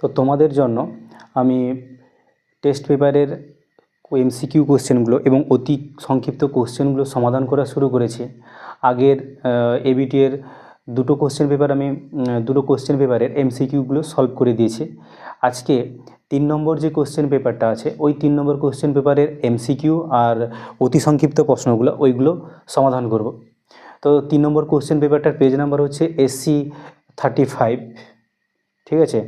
তো তোমাদের জন্য আমি টেস্ট পেপারের এমসিকিউ কোশ্চেনগুলো এবং অতি সংক্ষিপ্ত কোশ্চেনগুলো সমাধান করা শুরু করেছি। আগের এবিটি এর দুটো কোশ্চেন পেপারের এমসিকিউগুলো সলভ করে দিয়েছি। আজকে 3 নম্বর যে কোশ্চেন পেপারটা আছে ওই 3 নম্বর কোশ্চেন পেপারের এমসিকিউ আর অতি সংক্ষিপ্ত প্রশ্নগুলো ওইগুলো সমাধান করব। তো 3 নম্বর কোশ্চেন পেপারটার পেজ নাম্বার হচ্ছে SC 35। ঠিক আছে,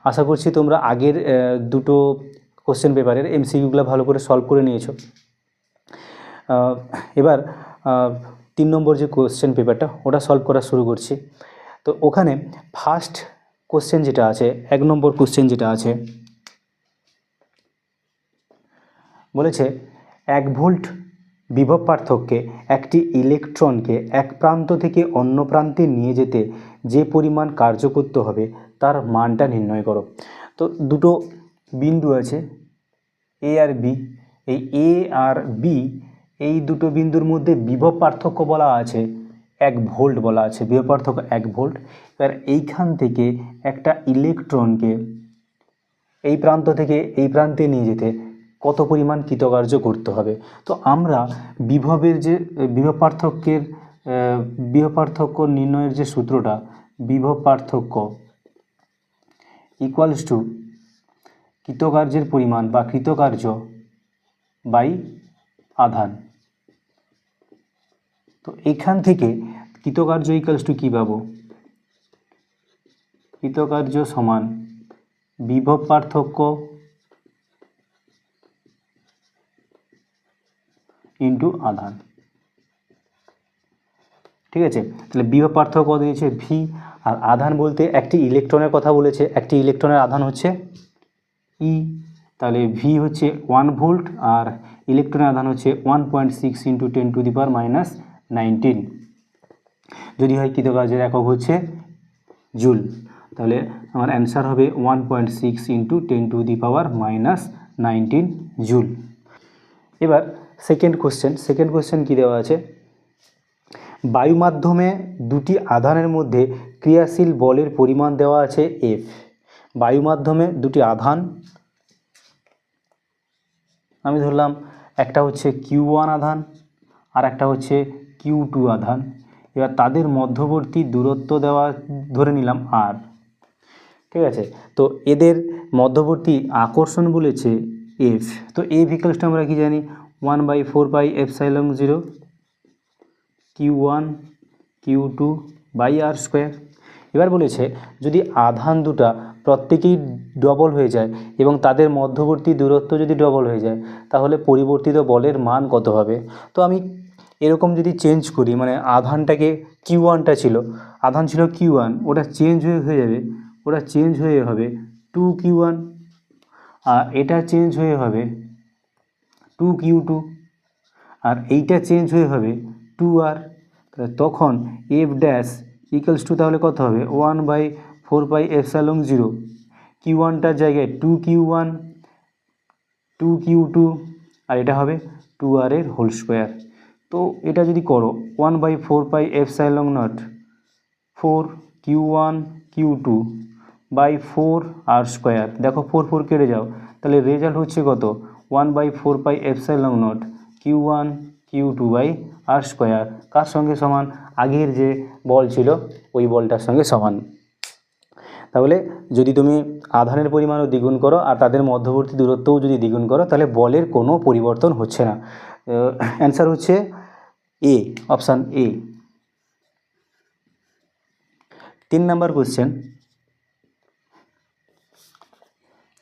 আশা করছি তোমরা আগের দুটো কোশ্চেন পেপারের এমসিকিউগুলো ভালো করে সলভ করে নিয়েছো। এবার 3 নম্বর যে কোশ্চেন পেপারটা ওটা সলভ করা শুরু করছি। তো ওখানে ফার্স্ট কোশ্চেন যেটা আছে, 1 নম্বর কোশ্চেন যেটা আছে, বলেছে 1 ভোল্ট বিভব পার্থক্যে একটি ইলেকট্রনকে এক প্রান্ত থেকে অন্য প্রান্তে নিয়ে যেতে যে পরিমাণ কার্য করতে হবে তার মানটা নির্ণয় করো। তো দুটো বিন্দু আছে এ আর বি, এই এ আর বি এই দুটো বিন্দুর মধ্যে বিভব পার্থক্য বলা আছে 1 ভোল্ট বলা আছে, বিভব পার্থক্য 1 ভোল্ট। এবার এইখান থেকে একটা ইলেকট্রনকে এই প্রান্ত থেকে এই প্রান্তে নিয়ে যেতে কত পরিমাণ কৃতকার্য করতে হবে। তো আমরা বিভব পার্থক্য নির্ণয়ের যে সূত্রটা, বিভব পার্থক্য ইকুয়ালস টু কৃতকার্যের পরিমাণ বা কৃতকার্য বাই আধান। তো এখান থেকে কৃতকার্য ইকুয়ালস টু কী পাবো? কৃতকার্য সমান বিভব পার্থক্য ইন্টু আধান। ঠিক আছে, তাহলে বিভব পার্থক্য দিয়েছে ভি, আর আধান বলতে একটি ইলেকট্রনের কথা বলেছে, একটি ইলেকট্রনের আধান হচ্ছে ই। তাহলে ভি হচ্ছে 1 ভোল্ট আর ইলেকট্রনের আধান হচ্ছে 1.6 ইন্টু 10⁻⁹ যদি হয় কৃতকার্যের একক হচ্ছে জুল। তাহলে আমার অ্যান্সার হবে 1.6 ইন্টু 10⁻⁹ জুল। এবার সেকেন্ড কোশ্চেন কী দেওয়া আছে? বায়ু মাধ্যমে দুটি আধানের মধ্যে ক্রিয়াশীল বলের পরিমাণ দেওয়া আছে এফ। বায়ু মাধ্যমে দুটি আধান, আমি ধরলাম একটা হচ্ছে Q1 আধান আর একটা হচ্ছে Q2 আধান। এবার তাদের মধ্যবর্তী দূরত্ব দেওয়া ধরে নিলাম আর। ঠিক আছে, তো এদের মধ্যবর্তী আকর্ষণ বলেছে এফ। তো এফ ইকুয়ালস টু আমরা কি জানি? 1/4πε0 Q1 Q2 by R square. এবার বলেছে যদি আধান দুটা প্রত্যেকেই ডবল হয়ে যায় এবং তাদের মধ্যবর্তী দূরত্ব যদি ডবল হয়ে যায় তাহলে পরিবর্তিত বলের মান কত হবে? তো আমি এরকম যদি চেঞ্জ করি, মানে আধানটাকে Q1টা ছিল, আধান ছিল Q1, ওটা চেঞ্জ হয়ে যাবে, ওটা চেঞ্জ হয়ে হবে 2Q1, আর এটা চেঞ্জ হয়ে হবে 2Q2, আর এইটা চেঞ্জ হয়ে হবে 2R। তখন এফ ড্যাশ ইকুয়ালস টু তাহলে কত হবে? 1/4πε0 Q1টার জায়গায় 2Q1 2Q2 আর এটা হবে 2R এর হোল স্কোয়ার। তো এটা যদি করো 1/4πε0 4Q1 Q2 by 4R square, দেখো 4 4 কেটে যাও, তাহলে রেজাল্ট হচ্ছে কত? 1/4πε0 Q1 Q2 by R square. কার সঙ্গে সমান? আগের যে বল ছিল ওই বলটার সঙ্গে সমান। তাহলে যদি তুমি আধানের পরিমাণও দ্বিগুণ করো আর তাদের মধ্যবর্তী দূরত্বও যদি দ্বিগুণ করো তাহলে বলের কোনো পরিবর্তন হচ্ছে না। অ্যান্সার হচ্ছে এ, অপশান এ। 3 নম্বর কোশ্চেন,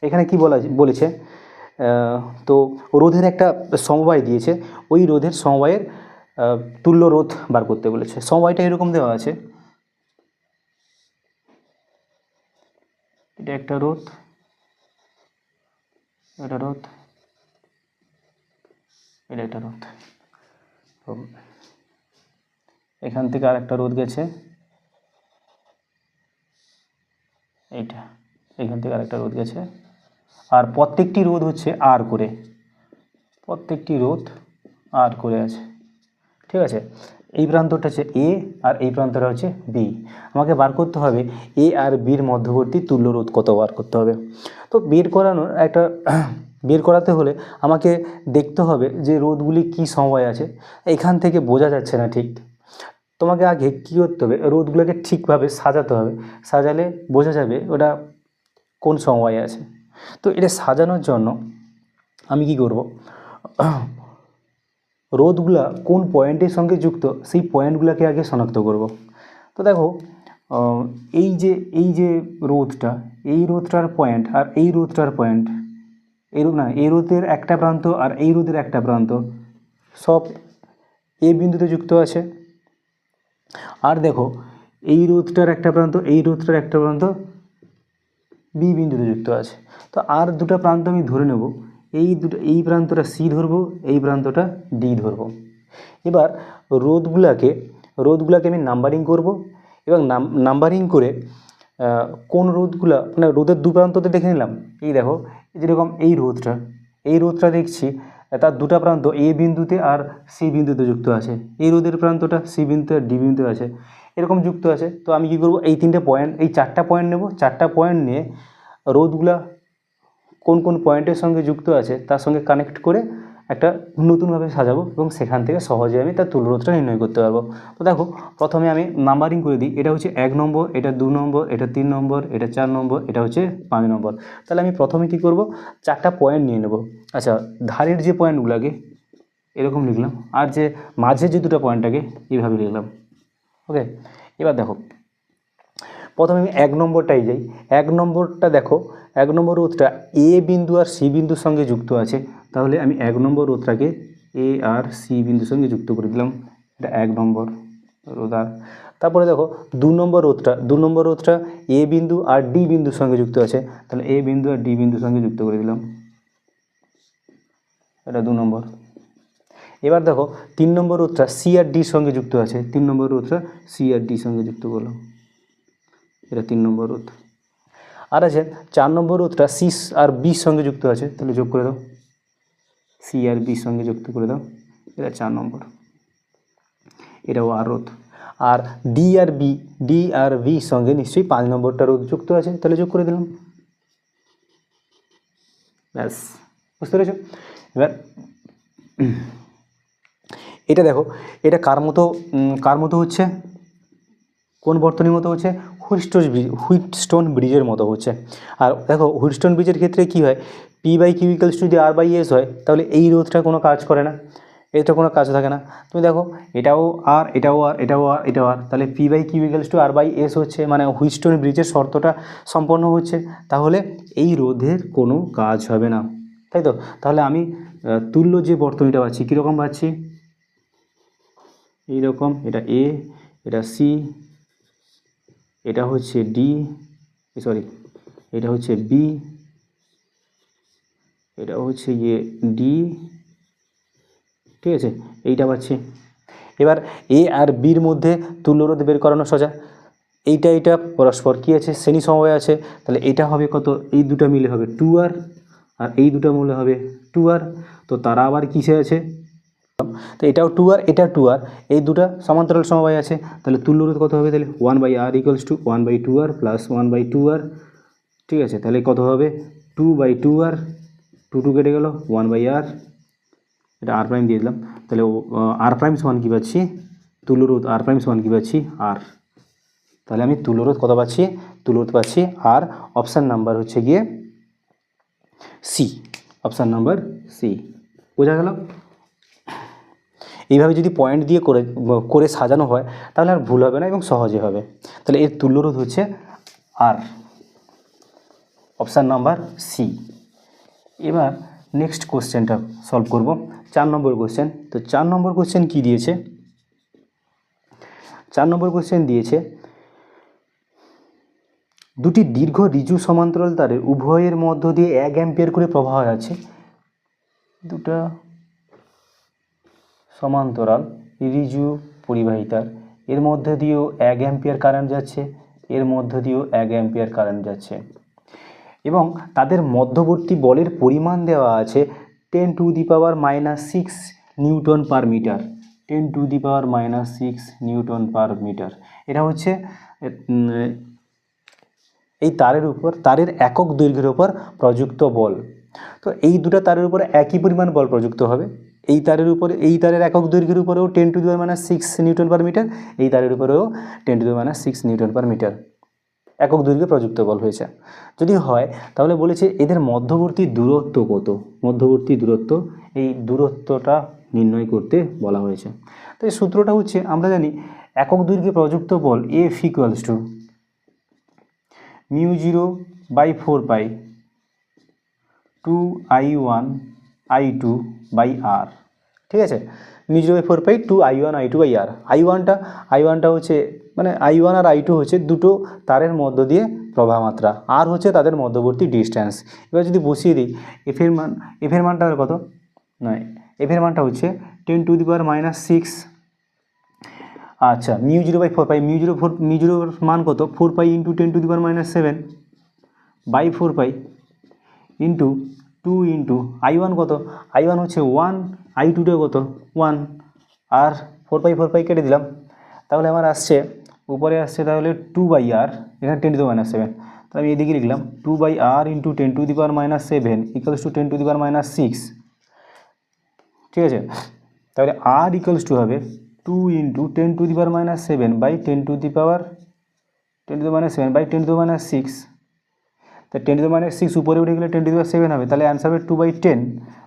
এখানে কি বলেছে? তো রোধের একটা সমবায় দিয়েছে, ওই রোধের সমবায়ের তুল্য রোধ বার করতে বলেছে। সমবায়টা এরকম দেওয়া আছে, এটা একটা রোধ, এটা রোধ, এটা একটা রোধ। তো এখান থেকে আর একটা রোধ গেছে, এইটা, এখান থেকে আর একটা রোধ গেছে, আর প্রত্যেকটি রোধ হচ্ছে আর করে, প্রত্যেকটি রোধ আর করে আছে। ঠিক আছে, এই প্রান্তটা হচ্ছে এ আর এই প্রান্তটা হচ্ছে বি। আমাকে বার করতে হবে এ আর বির মধ্যবর্তী তুল্য রোধ কত বার করতে হবে। তো বের করাতে হলে আমাকে দেখতে হবে যে রোধগুলি কী সময় আছে। এখান থেকে বোঝা যাচ্ছে না ঠিক, তোমাকে আগে কী করতে হবে, রোধগুলোকে ঠিকভাবে সাজাতে হবে, সাজালে বোঝা যাবে ওটা কোন সময়ে আছে। তো এটা সাজানোর জন্য আমি কি করব, রোধগুলা কোন পয়েন্টের সঙ্গে যুক্ত সেই পয়েন্টগুলোকে আগে শনাক্ত করব। তো দেখো এই যে রোধটার পয়েন্ট আর এই রোধটার পয়েন্ট, এই রোধের একটা প্রান্ত আর এই রোধের একটা প্রান্ত সব এ বিন্দুতে যুক্ত আছে। আর দেখো এই রোধটার একটা প্রান্ত, এই রোধটার একটা প্রান্ত বি বিন্দুতে যুক্ত আছে। তো আর দুটো প্রান্ত আমি ধরে নেব, এই প্রান্তটা সি ধরবো, এই প্রান্তটা ডি ধরবো। এবার রোধগুলাকে আমি নাম্বারিং করব এবং নাম্বারিং করে কোন রোধগুলা, মানে রোধের দু প্রান্ততে দেখে নিলাম। এই দেখো যেরকম এই রোধটা দেখছি তার দুটো প্রান্ত এ বিন্দুতে আর সি বিন্দুতে যুক্ত আছে, এই রোধের প্রান্তটা সি বিন্দুতে আর ডি বিন্দুতে আছে, এরকম যুক্ত আছে। তো আমি কী করব, এই চারটা পয়েন্ট নেব, চারটা পয়েন্ট নিয়ে রোধগুলা কোন কোন পয়েন্টের সঙ্গে যুক্ত আছে তার সঙ্গে কানেক্ট করে একটা নতুনভাবে সাজাবো এবং সেখান থেকে সহজে আমি তার তুল্যরোধটা নির্ণয় করতে পারবো। তো দেখো প্রথমে আমি নাম্বারিং করে দিই, এটা হচ্ছে 1 নম্বর, এটা 2 নম্বর, এটা 3 নম্বর, এটা 4 নম্বর, এটা হচ্ছে 5 নম্বর। তাহলে আমি প্রথমে কী করব, চারটা পয়েন্ট নিয়ে নেব। আচ্ছা, ধারের যে পয়েন্টগুলোকে এরকম লিখলাম, আর যে মাঝে যে দুটো পয়েন্টটাকে এইভাবে লিখলাম। ওকে, এবার দেখো প্রথমে আমি 1 নম্বরটাই যাই। 1 নম্বরটা দেখো, 1 নম্বর রোধটা এ বিন্দু আর সি বিন্দুর সঙ্গে যুক্ত আছে, তাহলে আমি 1 নম্বর রোধটাকে এ আর সি বিন্দুর সঙ্গে যুক্ত করে দিলাম, এটা 1 নম্বর রোধ। আর তারপরে দেখো 2 নম্বর রোধটা এ বিন্দু আর ডি বিন্দুর সঙ্গে যুক্ত আছে, তাহলে এ বিন্দু আর ডি বিন্দুর সঙ্গে যুক্ত করে দিলাম, এটা 2 নম্বর। এবার দেখো 3 নম্বর রোধটা সি আর ডির সঙ্গে যুক্ত আছে, 3 নম্বর রোধটা সি আর ডির সঙ্গে যুক্ত করলাম, এটা 3 নম্বর রোধ। আর আছে 4 নম্বর রোধটা সি আর বির সঙ্গে যুক্ত আছে, তাহলে যোগ করে দাও, সি আর বির সঙ্গে যুক্ত করে দাও, এটা 4 নম্বর, এটাও আর রোধ। আর ডি আর বির সঙ্গে নিশ্চয়ই 5 নম্বরটা রোধ যুক্ত আছে, তাহলে যোগ করে দিলাম, ব্যাস। বুঝতে পেরেছো? এবার এটা দেখো, এটা কার মতো হচ্ছে, কোন বর্তনীর মতো হচ্ছে, হুইটস্টোন ব্রিজের মতো হচ্ছে। আর দেখো হুইটস্টোন ব্রিজের ক্ষেত্রে কি হয়, P/Q = যদি R/S হয়, তাহলে এই রোধটা কোনো কাজ করে না, এটা কোনো কাজ থাকে না। তুমি দেখো এটাও আর, তাহলে P/Q = R/S হচ্ছে, মানে হুইটস্টোন ব্রিজের শর্তটা সম্পন্ন হচ্ছে, তাহলে এই রোধের কোনো কাজ হবে না, তাই তো? তাহলে আমি তুল্য যে বর্তনীটা পাচ্ছি, কীরকম পাচ্ছি, এইরকম, এটা এ, এটা সি, এটা হচ্ছে ডি, এটা হচ্ছে বি, এটা হচ্ছে ডি, ঠিক আছে, এইটা পাচ্ছি। এবার এ আর বির মধ্যে তুল্যরোধ বের করানো সোজা, এইটা পরস্পর কী আছে, শ্রেণী সমবায় আছে, তাহলে এটা হবে কত, এই দুটো মিলে হবে 2R, আর এই দুটো মিলে হবে 2R, তো তারা আবার কিসে আছে, তো এটাও 2R, এটা 2R, এই দুটো সমান্তরাল সমবায় আছে, তাহলে তুল্যরোধ কত হবে, তাহলে 1/R = 1/2R + 1/2R, ঠিক আছে, তাহলে কত হবে 2/2R, 2 কেটে গেল, 1/R, এটা R' দিয়ে দিলাম, তাহলে R' সমান কী পাচ্ছি, তুল্যরোধ R' সমান কী পাচ্ছি, R। তাহলে আমি তুল্যরোধ কত পাচ্ছি, তুল্যরোধ পাচ্ছি আর, অপশান নাম্বার হচ্ছে গিয়ে সি, অপশান নাম্বার সি। বোঝা গেল? এইভাবে যদি পয়েন্ট দিয়ে করে সাজানো হয় তাহলে আর ভুল হবে না এবং সহজে হবে। তাহলে এর তুল্যরোধ হচ্ছে আর, অপশান নাম্বার সি। এবার নেক্সট কোশ্চেনটা সলভ করব, 4 নম্বর কোশ্চেন। তো 4 নম্বর কোশ্চেন কী দিয়েছে, 4 নম্বর কোশ্চেন দিয়েছে দুটি দীর্ঘ ঋজু সমান্তরাল তারের উভয়ের মধ্য দিয়ে 1 অ্যাম্পিয়ার করে প্রবাহ আছে, দুটা সমান্তরাল ঋজু পরিবাহী তার, এর মধ্যে দিয়েও 1 অ্যাম্পিয়ার কারেন্ট যাচ্ছে, এর মধ্য দিয়েও 1 অ্যাম্পিয়ার কারেন্ট যাচ্ছে, এবং তাদের মধ্যবর্তী বলের পরিমাণ দেওয়া আছে 10⁻⁻⁶ newton per metre, 10⁻⁻6 newton per metre. এটা হচ্ছে এই তারের একক দৈর্ঘ্যের উপর প্রযুক্ত বল। তো এই দুটো তারের উপরে একই পরিমাণ বল প্রযুক্ত হবে। এই তারের একক দৈর্ঘ্যের উপরেও 10⁻6 নিউটন পার মিটার, এই তারের উপরেও 10⁻6 নিউটন পার মিটার একক দৈর্ঘ্যে প্রযুক্ত বল হয়েছে। যদি হয় তাহলে বলেছে এদের মধ্যবর্তী দূরত্ব কত, মধ্যবর্তী দূরত্ব, এই দূরত্বটা নির্ণয় করতে বলা হয়েছে। তো এই সূত্রটা হচ্ছে আমরা জানি একক দৈর্ঘ্যে প্রযুক্ত বল F = μ0/4π 2I1I2/r। ঠিক আছে, μ0/4π 2I1I2/r। I1টা হচ্ছে মানে I1 আর I2 হচ্ছে দুটো তারের মধ্য দিয়ে প্রবাহ মাত্রা, আর হচ্ছে তাদের মধ্যবর্তী ডিস্ট্যান্স। এবার যদি বসিয়ে দিই এফের মানটা কত, নয় এফের মানটা হচ্ছে 10⁻⁻6। আচ্ছা, μ0/4π, μ0 মান কত, 4π × 10⁻7/4π ইন্টু 2 ইন্টু I1 কত, I1 হচ্ছে 1, I2টা কত 1, আর 4π কেটে দিলাম, তাহলে আমার আসছে উপরে আসছে তাহলে 2/r, এখানে 10⁻7, তাহলে আমি এদিকে লিখলাম 2/r × 10⁻7 = 10⁻6। ঠিক আছে, তাহলে r = হবে 2 × 10⁻7/10⁻6। তা 10⁻6 উপরে উঠে গেলে 10⁻7 হবে, তাহলে অ্যান্সার হবে 2/10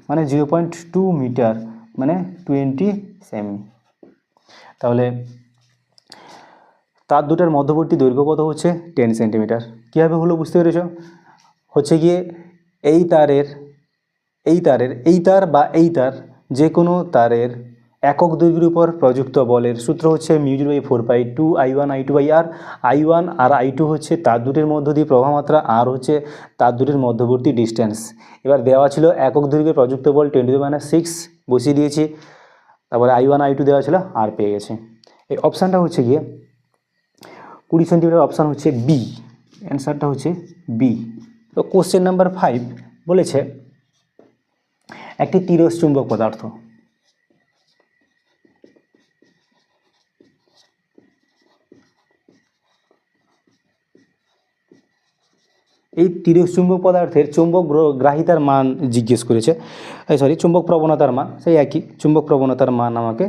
মানে 0.2 মিটার মানে 20 সেমি। তাহলে তার দুটার মধ্যবর্তী দৈর্ঘ্য কত হচ্ছে 10 সেন্টিমিটার। কীভাবে হলো বুঝতে পেরেছ? হচ্ছে গিয়ে এই তার বা এই তার যে কোনো তারের একক দৈর্ঘ্যের উপর প্রযুক্ত বলের সূত্র হচ্ছে μ0/4π 2I1I2/r। I1 আর I2 হচ্ছে তার দুটির মধ্য দিয়ে প্রবাহ মাত্রা, আর হচ্ছে তার দুটির মধ্যবর্তী ডিস্ট্যান্স। এবার দেওয়া ছিল একক দৈর্ঘ্যের প্রযুক্ত বল 10⁻6, বসিয়ে দিয়েছি, তারপরে I1 I2 দেওয়া ছিল, আর পেয়ে গেছে। এই অপশানটা হচ্ছে গিয়ে 20 সেন্টিমিটার, অপশান হচ্ছে বি, অ্যান্সারটা হচ্ছে বি। তো কোশ্চেন নাম্বার 5 বলেছে একটি তিরস্চুম্বক পদার্থ, এই তিরস্চুম্বক পদার্থের চৌম্বক গ্রাহিতার মান জিজ্ঞেস করেছে, চুম্বক প্রবণতার মান, সেই একই চুম্বক প্রবণতার মান আমাকে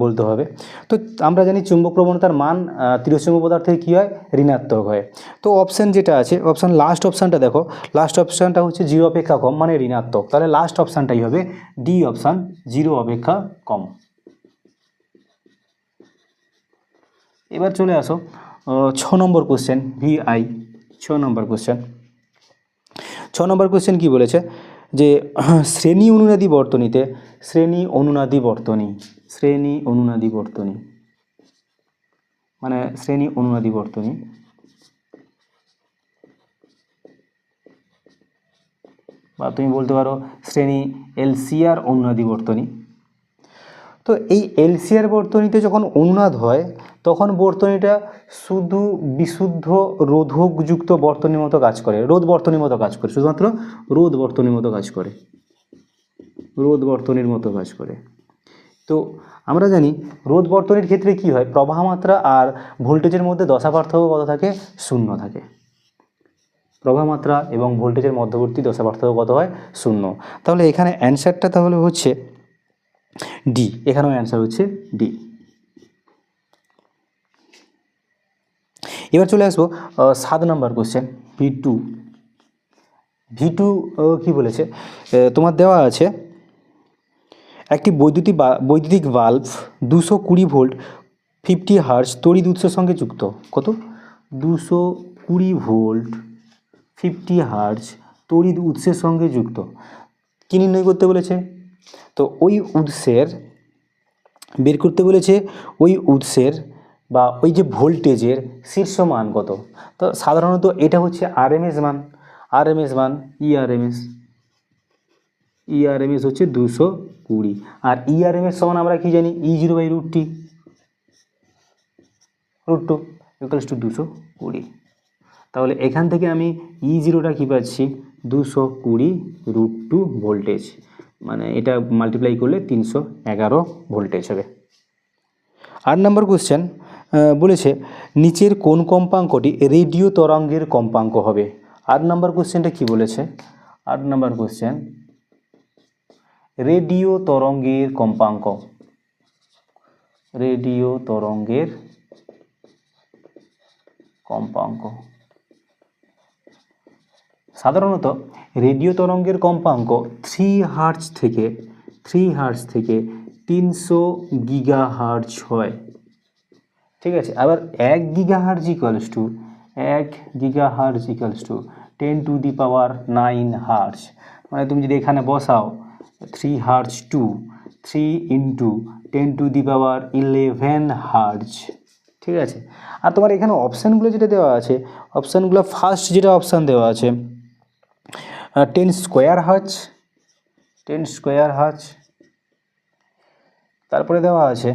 বলতে হবে। তো আমরা জানি চুম্বক প্রবণতার মান তিরস্চুম্বক পদার্থের কী হয়, ঋণাত্মক হয়। তো অপশান যেটা আছে, লাস্ট অপশানটা দেখো, লাস্ট অপশানটা হচ্ছে 0 অপেক্ষা কম মানে ঋণাত্মক, তাহলে লাস্ট অপশানটাই হবে ডি অপশান, 0 অপেক্ষা কম। এবার চলে আসো 6 নম্বর কোশ্চেন, VI 6 নম্বর কোশ্চেন। 6 নম্বর কোশ্চেন কী বলেছে যে শ্রেণী অনুনাদি বর্তনীতে, বা তুমি বলতে পারো শ্রেণী LCR অনুনাদি বর্তনী। তো এই LCR বর্তনীতে যখন অনুনাদ হয় তখন বর্তনীটা শুধু বিশুদ্ধ রোধকযুক্ত বর্তনীর মতো কাজ করে, শুধুমাত্র রোধ বর্তনীর মতো কাজ করে। তো আমরা জানি রোধ বর্তনীর ক্ষেত্রে কি হয়, প্রবাহ মাত্রা আর ভোল্টেজের মধ্যে দশা পার্থক্য কত থাকে, 0 থাকে। প্রবাহ মাত্রা এবং ভোল্টেজের মধ্যবর্তী দশা পার্থক্য কত হয়, 0। তাহলে এখানে অ্যান্সারটা তাহলে হচ্ছে ডি, এখানেও অ্যান্সার হচ্ছে ডি। এবার চলে আসবো 7 নম্বর কোশ্চেন, V2 কি বলেছে, তোমার দেওয়া আছে একটি বৈদ্যুতিক বাল্ব 220 ভোল্ট 50 হার্জ তড়িৎ উৎসের সঙ্গে যুক্ত। কত, 220 ভোল্ট 50 হার্জ তড়িৎ উৎসের সঙ্গে যুক্ত। কী নির্ণয় করতে বলেছে, তো ওই উৎসের বের করতে বলেছে, ওই উৎসের বা ওই যে ভোল্টেজের শীর্ষ মান কত। তো সাধারণত এটা হচ্ছে আরএমএস মান, ইআরএমএস হচ্ছে 220, আর ইআরএমএস সমান আমরা কি জানি, E0/√T, √2 = 220। তাহলে এখান থেকে আমি E0টা কী পাচ্ছি, 220 √2 ভোল্টেজ, মানে এটা মাল্টিপ্লাই করলে 311 ভোল্টেজ হবে। 8 নম্বর কোশ্চেন বলেছে নিচের কোন কম্পাঙ্কটি রেডিও তরঙ্গের কম্পাঙ্ক হবে। 8 নম্বর কোশ্চেনটা কি বলেছে? 8 নম্বর কোশ্চেন রেডিও তরঙ্গের কম্পাঙ্ক, রেডিও তরঙ্গের কম্পাঙ্ক। সাধারণত রেডিও তরঙ্গের কম্পাঙ্ক 3 হার্টজ থেকে 300 গিগাহার্জ হয়। ঠিক আছে, আবার 1 গিগাহার্জ ইকুয়ালস টু 10⁹ হার্জ। মানে তুমি যদি এখানে বসাও 3 হার্জ টু 3 ইন্টু 10⁻11 হার্জ। ঠিক আছে, আর তোমার এখানে অপশানগুলো যেটা দেওয়া আছে, অপশানগুলো ফার্স্ট যেটা অপশান দেওয়া আছে 10 স্কোয়ার হার্জ, তারপরে দেওয়া আছে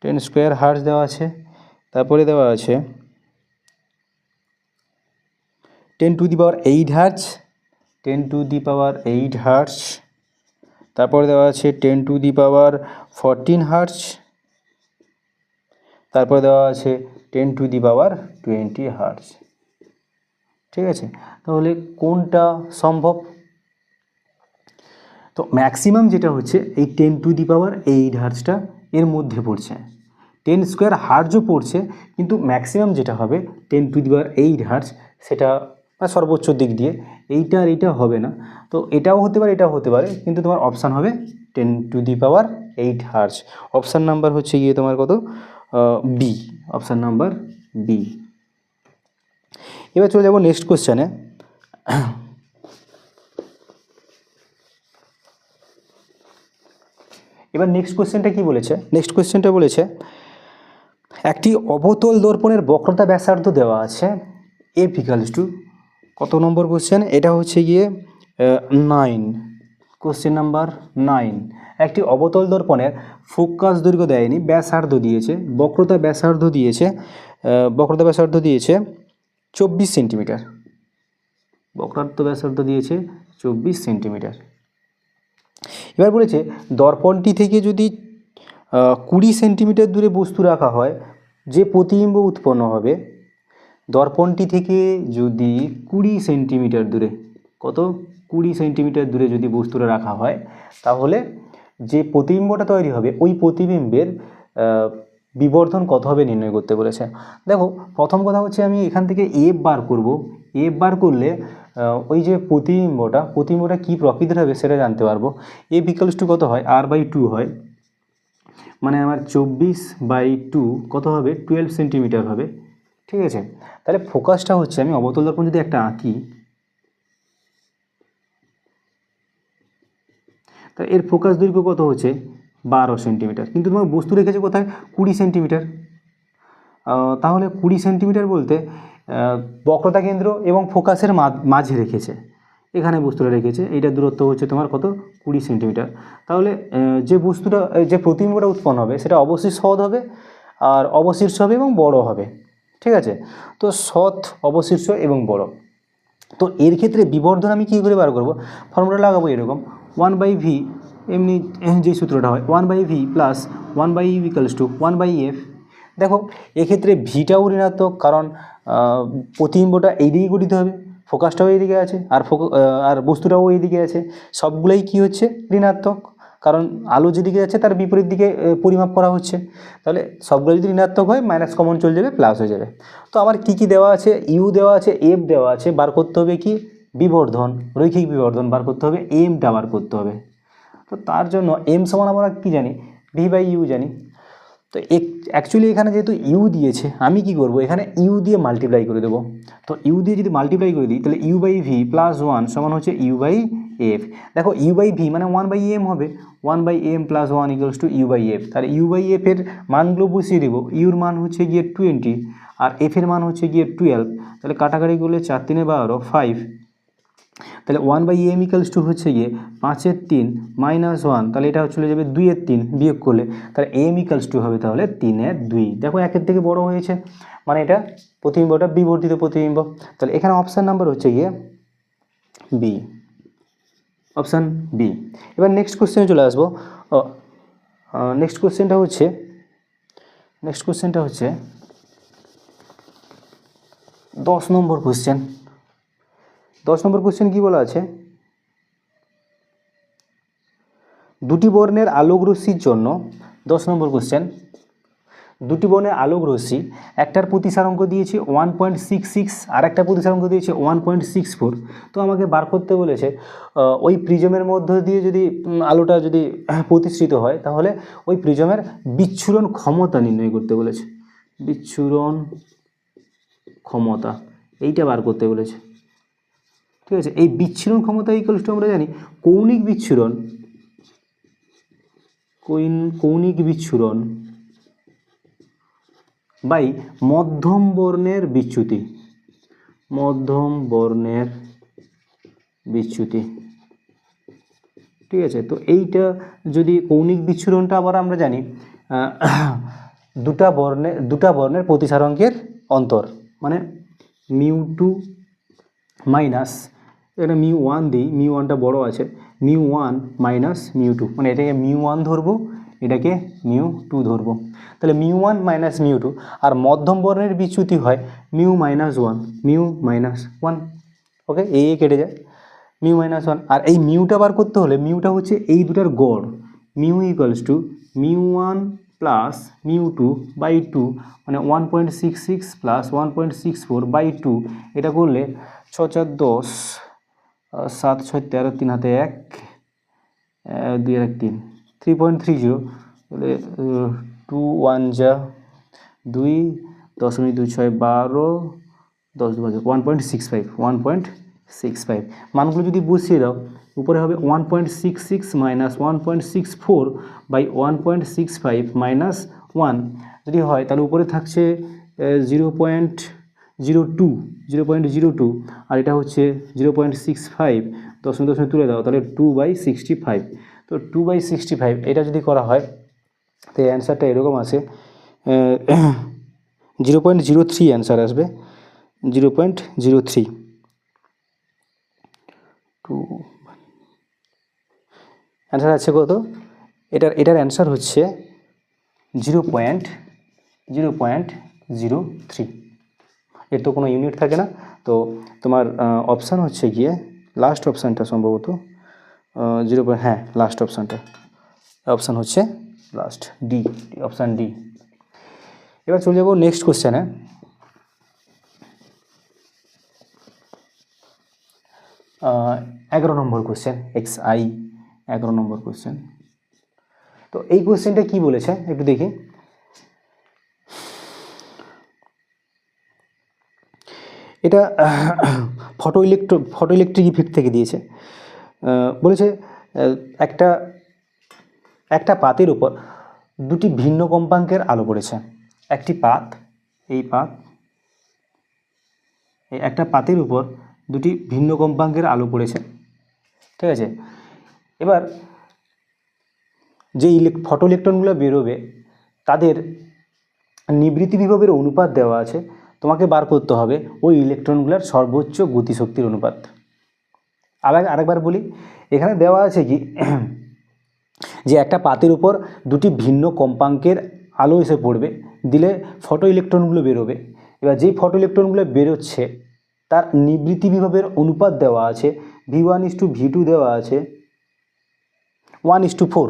10 স্কোয়ার হার্জ দেওয়া আছে, তারপরে দেওয়া আছে 10⁸ হার্জ, 10⁸ হার্জ, তারপরে দেওয়া আছে 10⁻14 হার্জ, তারপরে দেওয়া আছে 10⁻20 হার্জ। ঠিক আছে, তাহলে কোনটা সম্ভব? তো ম্যাক্সিমাম যেটা হচ্ছে এই 10⁸ হার্জটা এর মধ্যে পড়ছে, 10 স্কোয়ার হার্জও পড়ছে, কিন্তু ম্যাক্সিমাম যেটা হবে 10⁸ হার্জ, সেটা সর্বোচ্চ দিক দিয়ে এইটা আর এইটা হবে না। তো এটাও হতে পারে, এটাও হতে পারে, কিন্তু তোমার অপশান হবে 10⁸ হার্জ। অপশান নাম্বার হচ্ছে গিয়ে তোমার কত? B, option number B. এবার চলে যাব নেক্সট কোশ্চেনে। এবার নেক্সট কোশ্চেনটা কি বলেছে? নেক্সট কোশ্চেনটা বলেছে একটি অবতল দর্পণের বক্রতা ব্যাসার্ধ দেওয়া আছে এফ ইকুয়ালস টু, কত নম্বর কোশ্চেন? এটা হচ্ছে গিয়ে 9, কোশ্চেন নাম্বার 9। একটি অবতল দর্পণের ফোকাস দৈর্ঘ্য দেয়নি, ব্যাসার্ধ দিয়েছে, বক্রতা ব্যাসার্ধ দিয়েছে 24 সেন্টিমিটার, বক্রতা ব্যাসার্ধ দিয়েছে 24 সেন্টিমিটার। এবার বলেছে দর্পণটি থেকে যদি 20 সেন্টিমিটার দূরে বস্তু রাখা হয়, যে প্রতিবিম্ব উৎপন্ন হবে, দর্পণটি থেকে যদি 20 সেন্টিমিটার দূরে, কত? 20 সেন্টিমিটার দূরে যদি বস্তুটা রাখা হয়, তাহলে যে প্রতিবিম্বটা তৈরি হবে ওই প্রতিবিম্বের বিবর্ধন কত হবে নির্ণয় করতে বলেছে। দেখো, প্রথম কথা হচ্ছে আমি এখান থেকে এফ বার করব। এফ বার করলে ওই যে প্রতিবিম্বটা কী প্রকৃতির হবে সেটা জানতে পারবো। এফ ইকুয়ালস টু কত হয়? r/2 হয়, মানে আমার 24/2 কত হবে? 12 সেন্টিমিটার হবে। ঠিক আছে, তাহলে ফোকাসটা হচ্ছে, আমি অবতল দর্পণ যদি একটা আঁকি, তা এর ফোকাস দৈর্ঘ্য কত হচ্ছে? 12 সেন্টিমিটার, কিন্তু তোমার বস্তু রেখেছে কোথায়? 20 সেন্টিমিটার। তাহলে 20 সেন্টিমিটার বলতে বক্রতা কেন্দ্র এবং ফোকাসের মাঝে রেখেছে, এখানে বস্তুটা রেখেছে, এইটার দূরত্ব হচ্ছে তোমার কত? 20 সেন্টিমিটার। তাহলে যে বস্তুটা, যে প্রতিবিম্বটা উৎপন্ন হবে সেটা অবশ্যই সৎ হবে, আর অবশীর্ষ হবে এবং বড় হবে। ঠিক আছে, তো সৎ, অবশীর্ষ এবং বড়। তো এর ক্ষেত্রে বিবর্ধন আমি কী করে বার করব? ফর্মুলা লাগাবো এরকম, 1/v, এমনি যে সূত্রটা হয় 1/v plus 1/u equals to 1/f। দেখো, এক্ষেত্রে ভিটাও ঋণাত্মক, কারণ প্রতিবিম্বটা এই দিকে গঠিত হবে, ফোকাসটাও এইদিকে আছে, আর বস্তুটাও এইদিকে আছে, সবগুলোই কি হচ্ছে? ঋণাত্মক, কারণ আলো যেদিকে যাচ্ছে তার বিপরীত দিকে পরিমাপ করা হচ্ছে। তাহলে সবগুলো যদি ঋণাত্মক হয়, মাইনাস কমন চলে যাবে, প্লাস হয়ে যাবে। তো আমার কি কি দেওয়া আছে? ইউ দেওয়া আছে, এফ দেওয়া আছে, বার করতে হবে কি? বিবর্ধন, রৈখিক বিবর্ধন বার করতে হবে, এমটা বার করতে হবে। তো তার জন্য এম সমান আমরা কী জানি? v/u জানি। তো অ্যাকচুয়ালি এখানে যেহেতু ইউ দিয়েছে, আমি কি করব? এখানে ইউ দিয়ে মাল্টিপ্লাই করে দেবো। তো ইউ দিয়ে যদি মাল্টিপ্লাই করে দিই, তাহলে u/v প্লাস 1 সমান হচ্ছে u/f। দেখো, u/v মানে 1/m হবে, 1/m plus 1 equals to u/f। তাহলে u/f এর মানগুলো বসিয়ে দেবো। ইউর মান হচ্ছে গিয়ে 20, আর এফ এর মান হচ্ছে গিয়ে 12। তাহলে কাটাকাটি করলে 4 × 3 = 12, 5। তাহলে 1/m ইকুয়ালস টু হচ্ছে গিয়ে 5 × 3 - 1, তাহলে এটা চলে যাবে 2 × 3 বিয়োগ করলে, তাহলে m ইকুয়ালস টু হবে তাহলে 3 × 2। দেখো, 1 থেকে বড় হয়েছে, মানে এটা প্রতিবিম্বটা বিবর্ধিত প্রতিবিম্ব। তাহলে এখানে অপশান নাম্বার হচ্ছে গিয়ে বি, অপশান বি। এবার নেক্সট কোশ্চেনে চলে আসবো। নেক্সট কোশ্চেনটা হচ্ছে 10 নম্বর কোশ্চেন। 10 নম্বর কোশ্চেন কী বলা আছে, দুটি বর্ণের আলোক রশ্মির জন্য 10 নম্বর কোশ্চেন, দুটি বর্ণের আলোক রশ্মি, একটার প্রতিসারাঙ্ক দিয়েছে 1.66 আর একটা প্রতিসারাঙ্ক দিয়েছে 1.64। তো আমাকে বার করতে বলেছে ওই প্রিজমের মধ্য দিয়ে যদি আলোটা যদি প্রতিসৃত হয় তাহলে ওই প্রিজমের বিচ্ছুরণ ক্ষমতা নির্ণয় করতে বলেছে। বিচ্ছুরণ ক্ষমতা এইটা বার করতে বলেছে, ঠিক আছে। এই বিচ্ছুরণ ক্ষমতা ইকুয়ালস টু আমরা জানি কৌণিক বিচ্ছুরণ বাই মধ্যম বর্ণের বিচ্যুতি, ঠিক আছে। তো এইটা যদি কৌণিক বিচ্ছুরণটা আবার আমরা জানি দুটা বর্ণের প্রতিসারাঙ্কের অন্তর, মানে μ2 মাইনাস, এটা μ1 দিই, μ1টা বড় আছে, μ1 মাইনাস μ2, মানে এটাকে μ1 ধরবো, এটাকে μ2 ধরবো, তাহলে μ1 মাইনাস μ2। আর মধ্যম বর্ণের বিচ্যুতি হয় μ মাইনাস 1, ওকে, এই কেটে যায় μ মাইনাস 1। আর এই মিউটা বার করতে হলে মিউটা হচ্ছে এই দুটার গড়, mu equals to μ1 plus μ2 by 2, মানে 1.66 প্লাস 1.64 বাই 2। এটা করলে 6 4 10, 7 6 13, 3 হাতে 1, 2 1 3, 3.30, তাহলে 2 1 যা 2, 10.26 12, 10 2 1.65 মানগুলো যদি বসিয়ে দাও উপরে হবে 1.66 মাইনাস 1.64 বাই 1.65 মাইনাস 1 যদি হয় তাহলে উপরে থাকছে 0.02, আর এটা হচ্ছে 0.65, দশমিক তুলে দাও তাহলে 2/65। তো 2/65 এটা যদি করা হয় তো অ্যান্সারটা এরকম আসে 0.03 অ্যান্সার আসবে, 0.03। অ্যান্সার আছে কত? এটার অ্যান্সার হচ্ছে 0.03। এর তো কোনো ইউনিট থাকে না, তো তোমার অপশান হচ্ছে গিয়ে লাস্ট অপশানটা সম্ভবত লাস্ট অপশান হচ্ছে লাস্ট ডি, অপশান ডি। এবার চলে যাবো নেক্সট কোশ্চেনে। এগারো নম্বর কোশ্চেন, XI 11 নম্বর কোশ্চেন। তো এই কোশ্চেনটা কি বলেছে একটু দেখি। এটা ফটো ইলেকট্রিক ইফেক্ট থেকে দিয়েছে। বলেছে একটা পাতের উপর দুটি ভিন্ন কম্পাঙ্কের আলো পড়েছে। একটি পাত, একটা পাতের উপর দুটি ভিন্ন কম্পাঙ্কের আলো পড়েছে, ঠিক আছে। এবার যে ফটো ইলেকট্রনগুলো বেরোবে তাদের নিবৃত্তি বিভবের অনুপাত দেওয়া আছে, তোমাকে বার করতে হবে ওই ইলেকট্রনগুলোর সর্বোচ্চ গতিশক্তির অনুপাত। আরেকবার বলি, এখানে দেওয়া আছে কি যে একটা পাতের উপর দুটি ভিন্ন কম্পাঙ্কের আলো এসে পড়বে, দিলে ফটো ইলেকট্রনগুলো বেরোবে। এবার যেই ফটো ইলেকট্রনগুলো বেরোচ্ছে তার নিবৃত্তি বিভবের অনুপাত দেওয়া আছে, V1:V2 দেওয়া আছে 1:4,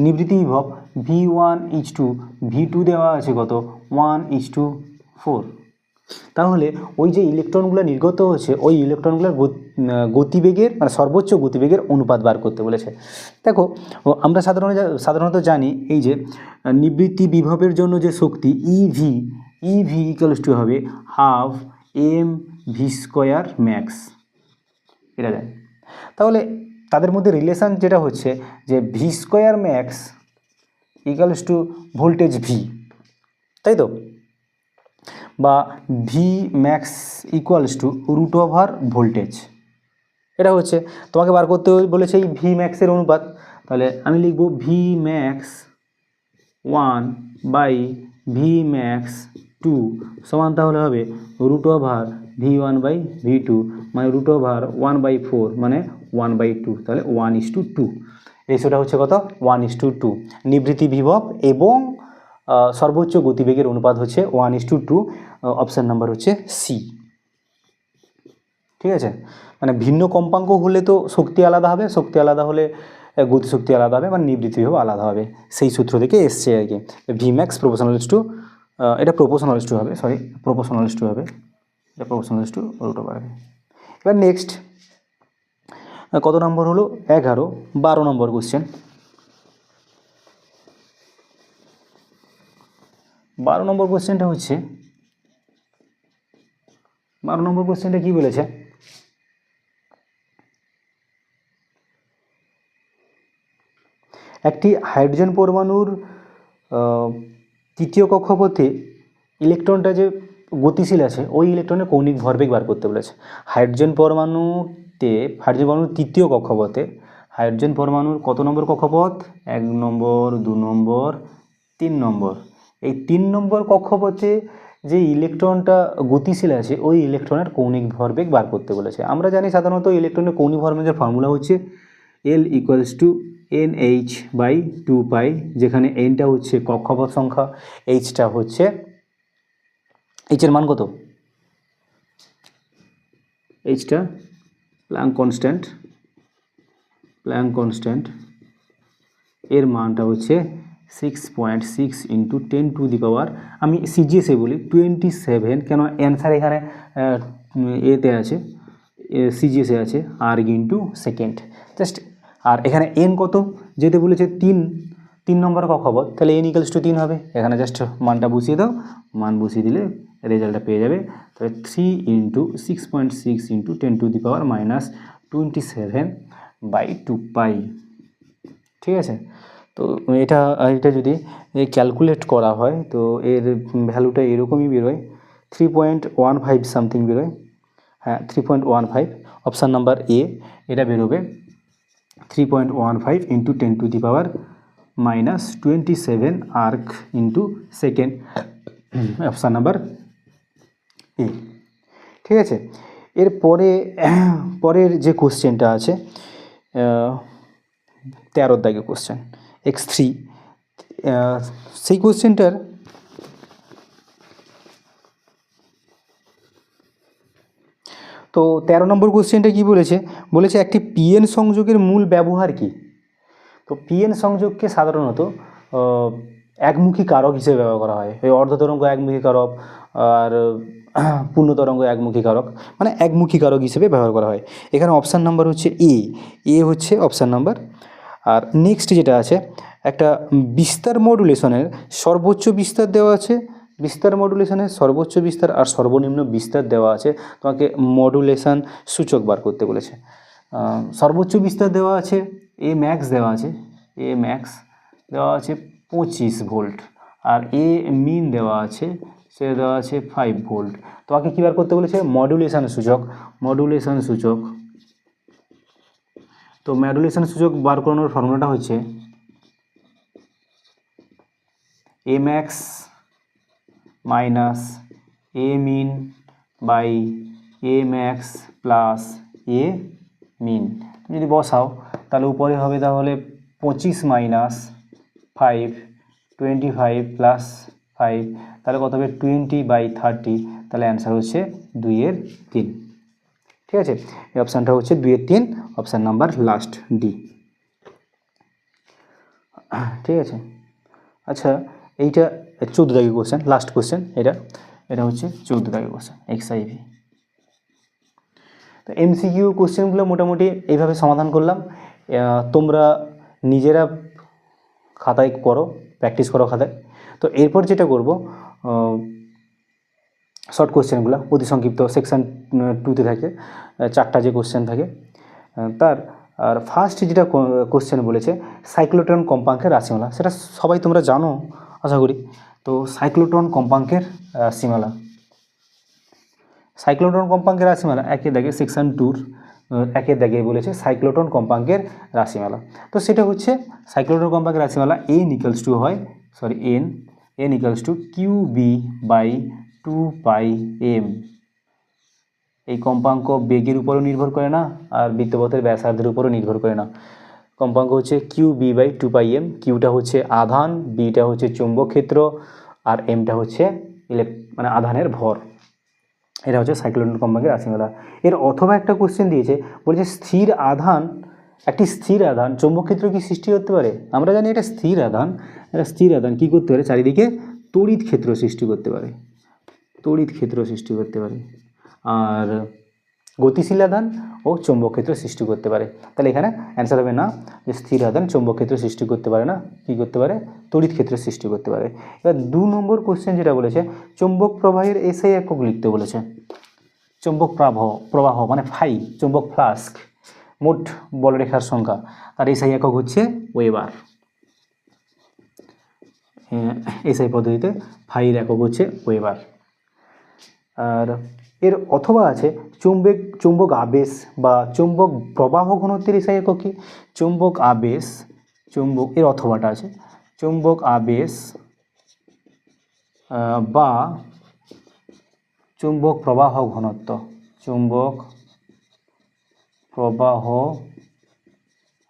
নিবৃত্তি বিভব V1:V2 দেওয়া আছে কত 1:4। তাহলে ওই যে ইলেকট্রনগুলো নির্গত হচ্ছে ওই ইলেকট্রনগুলোর গতিবেগের মানে সর্বোচ্চ গতিবেগের অনুপাত বার করতে বলেছে। দেখো আমরা সাধারণত জানি এই যে নিবৃত্তি বিভবের জন্য যে শক্তি EV ইকুয়ালস টু হবে 12 mv² ম্যাক্স, এটা জানি। তাহলে তাদের মধ্যে রিলেশান যেটা হচ্ছে যে v² max equals to voltage V, তাই তো, বা V max equals to √over voltage. এটা হচ্ছে তোমাকে বার করতে বলেছে এই ভি ম্যাক্সের অনুপাত। তাহলে আমি লিখব ভি ম্যাক্স 1/ভি ম্যাক্স 2 সমান তাহলে হবে √ওভার V1/V2, মানে √ওভার 1/4 মানে 1/2, তাহলে 1:2। রেশিওটা হচ্ছে কত 1:2। নিবৃত্তি বিভব এবং সর্বোচ্চ গতিবেগের অনুপাত হচ্ছে 1:2। অপশান নাম্বার হচ্ছে সি। ঠিক আছে, মানে ভিন্ন কম্পাঙ্ক হলে তো শক্তি আলাদা হবে, শক্তি আলাদা হলে গতিশক্তি আলাদা হবে, মানে নিবৃত্তি বিভব আলাদা হবে, সেই সূত্র থেকে এসছে আর কি। ভি ম্যাক্স প্রপোর্শনালস টু, এটা প্রপোর্শনালস টু হবে, সরি প্রপোর্শনালস টু হবে, এটা প্রপোর্শনালস টু √/r। এবার নেক্সট কত নম্বর হলো 11, 12 নম্বর কোশ্চেন। 12 নম্বর কোশ্চেনটা হচ্ছে, 12 নম্বর কোশ্চেনটা কী বলেছে, একটি হাইড্রোজেন পরমাণুর তৃতীয় কক্ষপথে ইলেকট্রনটা যে গতিশীল আছে ওই ইলেকট্রনের কৌণিক ভরবেগ বার করতে বলেছে। হাইড্রোজেন পরমাণুর তৃতীয় কক্ষপথে, হাইড্রোজেন পরমাণুর কত নম্বর কক্ষপথ, 1 নম্বর, 2 নম্বর, 3 নম্বর, এই 3 নম্বর কক্ষপথে যে ইলেকট্রনটা গতিশীল আছে ওই ইলেকট্রনের কৌণিক ভরবেগ বার করতে বলেছে। আমরা জানি সাধারণত ইলেকট্রনের কৌণিক ভরবেগের ফর্মুলা হচ্ছে L = NH/2π, যেখানে Nটা হচ্ছে কক্ষপথ সংখ্যা, Hটা হচ্ছে, Hএর মান কত, Hটা প্ল্যাঙ্ক কনস্ট্যান্ট, এর মানটা হচ্ছে 6.6 × 10⁻, আমি সিজিএসে বলি 27, কেন অ্যান্সার এখানে এতে আছে, সিজিএসে আছে আর ইন্টু সেকেন্ড জাস্ট। আর এখানে এন কত, যেতে বলেছে 3 নম্বর কক্ষপথ, তাহলে n = 3 হবে। এখানে জাস্ট মানটা বসিয়ে দাও, মান বসিয়ে দিলে রেজাল্টটা পেয়ে যাবে। তাহলে 3 × 6.6 × 10⁻⁻, -27/2π। ঠিক আছে, তো এটা যদি ক্যালকুলেট করা হয় তো এর ভ্যালুটা এরকমই বেরোয়, 3.15 সামথিং বেরোয়, হ্যাঁ 3.15। অপশান নাম্বার এ এটা বেরোবে 3.15 × 10⁻⁻27 erg into second, option number A. ঠিক আছে, পরের যে কোশ্চেনটা আছে 13 দাগের কোশ্চেন x3, সেই কোশ্চেনটার তো 13 নম্বর কোশ্চেনটা কী বলেছে একটি পিএন সংযোগের মূল ব্যবহার কী। তো পিএন সংযোগকে সাধারণত একমুখী কারক হিসেবে ব্যবহার করা হয়, এই অর্ধতরঙ্গ একমুখী কারক আর পূর্ণতরঙ্গ একমুখী কারক, মানে একমুখী কারক হিসেবে ব্যবহার করা হয়। এখানে অপশান নাম্বার হচ্ছে এ হচ্ছে অপশান নাম্বার। আর নেক্সট যেটা আছে, একটা বিস্তার মডুলেশনের সর্বোচ্চ বিস্তার দেওয়া আছে, বিস্তার মডুলেশনের সর্বোচ্চ বিস্তার আর সর্বনিম্ন বিস্তার দেওয়া আছে, তোমাকে মডুলেশন সূচক বার করতে বলেছে। সর্বোচ্চ বিস্তার দেওয়া আছে এ ম্যাক্স দেওয়া আছে, 25 ভোল্ট, আর এ মিন দেওয়া আছে, সে দেওয়া আছে 5 ভোল্ট। তোমাকে কী বার করতে বলেছে, মডুলেশন সূচক। তো মডুলেশন সূচক বার করানোর ফর্মুলাটা হচ্ছে A max minus A min by A max plus A min. যদি বসাও তাহলে উপরে হবে তাহলে 25 - 5, 25 + 5, তাহলে কত হবে 20/30, তাহলে অ্যান্সার হচ্ছে 2/3। ঠিক আছে, এই অপশানটা হচ্ছে 2/3, অপশান নাম্বার লাস্ট ডি। ঠিক আছে, আচ্ছা এইটা 14 দাগের কোশ্চেন, লাস্ট কোশ্চেন, এটা হচ্ছে 14 দাগের কোশ্চেন XIV। তো MCQ কোশ্চেনগুলো মোটামুটি এইভাবে সমাধান করলাম। তোমরা নিজেরা খাতায় করো, প্র্যাকটিস করো খাতায়। তো এরপর যেটা করব, শর্ট কোশ্চেনগুলো অতি সংক্ষিপ্ত, সেকশন 2তে থাকে 4টা যে কোশ্চেন থাকে আর ফার্স্ট যেটা কোশ্চেন বলেছে সাইক্লোট্রন কম্পাঙ্কের রাশিমালা, সেটা সবাই তোমরা জানো আশা করি। তো সাইক্লোট্রন কম্পাঙ্কের রাশিমালা একের দাগে সেকশন 2 একের দাগে বলেছে সাইক্লোট্রন কম্পাঙ্কের রাশিমালা। তো সেটা হচ্ছে সাইক্লোট্রন কম্পাঙ্কের রাশিমালা n = QB/2πm। এই কম্পাঙ্ক বেগের উপরও নির্ভর করে না আর বৃত্তপথের ব্যাসার্ধের উপরও নির্ভর করে না। কম্পাঙ্ক হচ্ছে Q/2πm। কিউটা হচ্ছে আধান, বিটা হচ্ছে চৌম্বক ক্ষেত্র, আর এমটা হচ্ছে মানে আধানের ভর। এটা হচ্ছে সাইক্লোট্রন কম্পাঙ্কের রাশিমালা। এর অথবা একটা কোশ্চেন দিয়েছে, বলছে একটি স্থির আধান চৌম্বক ক্ষেত্র কি সৃষ্টি করতে পারে? আমরা জানি এটা স্থির আধান কি করতে পারে, চারিদিকে তড়িৎ ক্ষেত্র সৃষ্টি করতে পারে, আর গতিশীল আধান ও চৌম্বক ক্ষেত্র সৃষ্টি করতে পারে। তাহলে এখানে অ্যান্সার হবে না, যে স্থির আধান চৌম্বক ক্ষেত্র সৃষ্টি করতে পারে না, কি করতে পারে, তড়িৎ ক্ষেত্র সৃষ্টি করতে পারে। এবার 2 নম্বর কোশ্চেন যেটা বলেছে, চৌম্বক প্রবাহের এসআই একক লিখতে বলেছে। চৌম্বক প্রবাহ মানে ফাই, চৌম্বক ফ্লাস্ক, মোট বলরেখার সংখ্যা, তার এসআই একক হচ্ছে ওয়েবার। এসআই পদ্ধতিতে ফাইয়ের একক হচ্ছে ওয়েবার। আর এর অথবা আছে চৌম্বক আবেশ বা চৌম্বক প্রবাহ ঘনত্বের এসআই একক কি? এর অথবাটা আছে চৌম্বক আবেশ বা চৌম্বক প্রবাহ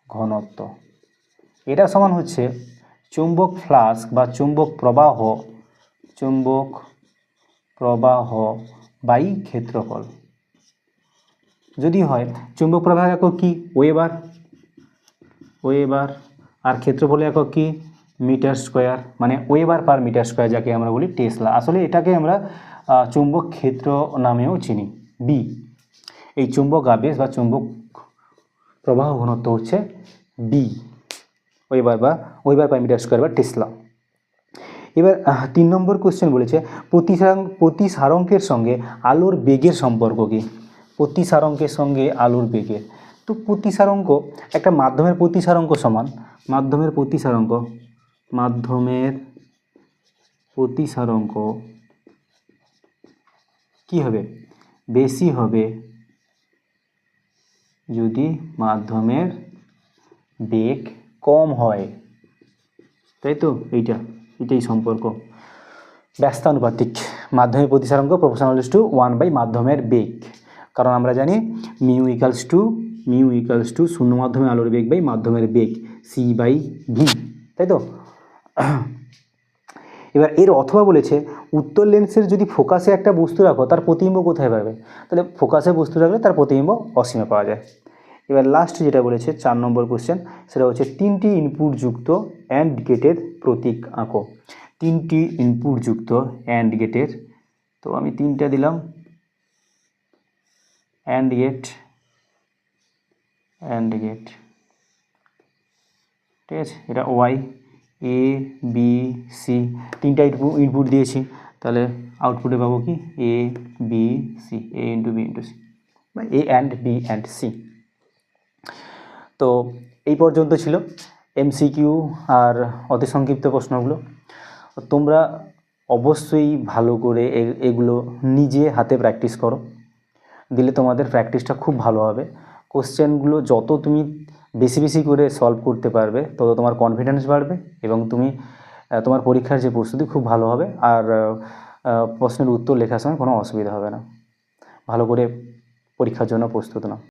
ঘনত্ব, এটা সমান হচ্ছে চৌম্বক ফ্লাস্ক বা চৌম্বক প্রবাহ বাই ক্ষেত্রফল। যদি হয় চৌম্বক প্রবাহ একক কি? ওয়েবার, আর ক্ষেত্রফলের একক কি? মিটার স্কোয়ার, মানে ওয়েবার পার মিটার স্কোয়ার, যাকে আমরা বলি টেসলা। আসলে এটাকে আমরা চৌম্বক ক্ষেত্র নামেও চিনি। বি, এই চৌম্বক আবেশ বা চৌম্বক প্রবাহ ঘনত্ব হচ্ছে B, weber per metre square বা টেসলা। এবার 3 নম্বর কোশ্চেন বলেছে, প্রতিসারঙ্কের সঙ্গে আলোর বেগের সম্পর্ক কি? প্রতিসারঙ্কের সঙ্গে আলোর বেগের, তো প্রতিসারঙ্ক, একটা মাধ্যমের প্রতিসারঙ্ক সমান, মাধ্যমের প্রতিসারঙ্ক কি হবে? বেশি হবে যদি মাধ্যমের বেগ কম হয়, তাই তো? এইটাই সম্পর্ক, ব্যস্তানুপাতিক। মাধ্যমের প্রতিসারাঙ্ক প্রপোর্শনাল টু 1 মাধ্যমের বেগ, কারণ আমরা জানি মিউ ইকালস টু শূন্য মাধ্যমে আলোর বেগ বাই মাধ্যমের বেগ c/v, তাই তো? এবার এর অথবা বলেছে, উত্তর লেন্সের যদি ফোকাসে একটা বস্তু রাখো, তার প্রতিবিম্ব কোথায় পাবে? তাহলে ফোকাসে বস্তু রাখলে তার প্রতিবিম্ব অসীমে পাওয়া যায়। এবার লাস্ট যেটা বলেছে 4 নম্বর কোশ্চেন, সেটা হচ্ছে 3টি ইনপুটযুক্ত অ্যান্ড গেটের প্রতীক আঁকো। 3টি ইনপুটযুক্ত অ্যান্ড গেটের, তো আমি 3টা দিলাম, অ্যান্ড গেট, ঠিক আছে? এটা ওয়াই, এ, বি, সি, 3টা ইনপুট দিয়েছি, তাহলে আউটপুটে পাবো কি? এ, বি, সি, এ ইন্টু বি ইন্টু সি, বা এ অ্যান্ড বি অ্যান্ড সি। তো এই পর্যন্ত ছিল এমসিকিউ আর অতি সংক্ষিপ্ত প্রশ্নগুলো। তোমরা অবশ্যই ভালো করে এগুলো নিজে হাতে প্র্যাকটিস করো, দিলে তোমাদের প্র্যাকটিসটা খুব ভালো হবে। কোশ্চেনগুলো যত তুমি বেশি করে সলভ করতে পারবে, তত তোমার কনফিডেন্স বাড়বে এবং তোমার পরীক্ষার যে প্রস্তুতি খুব ভালো হবে, আর প্রশ্নের উত্তর লেখার সময় কোনো অসুবিধা হবে না। ভালো করে পরীক্ষার জন্য প্রস্তুত নাও।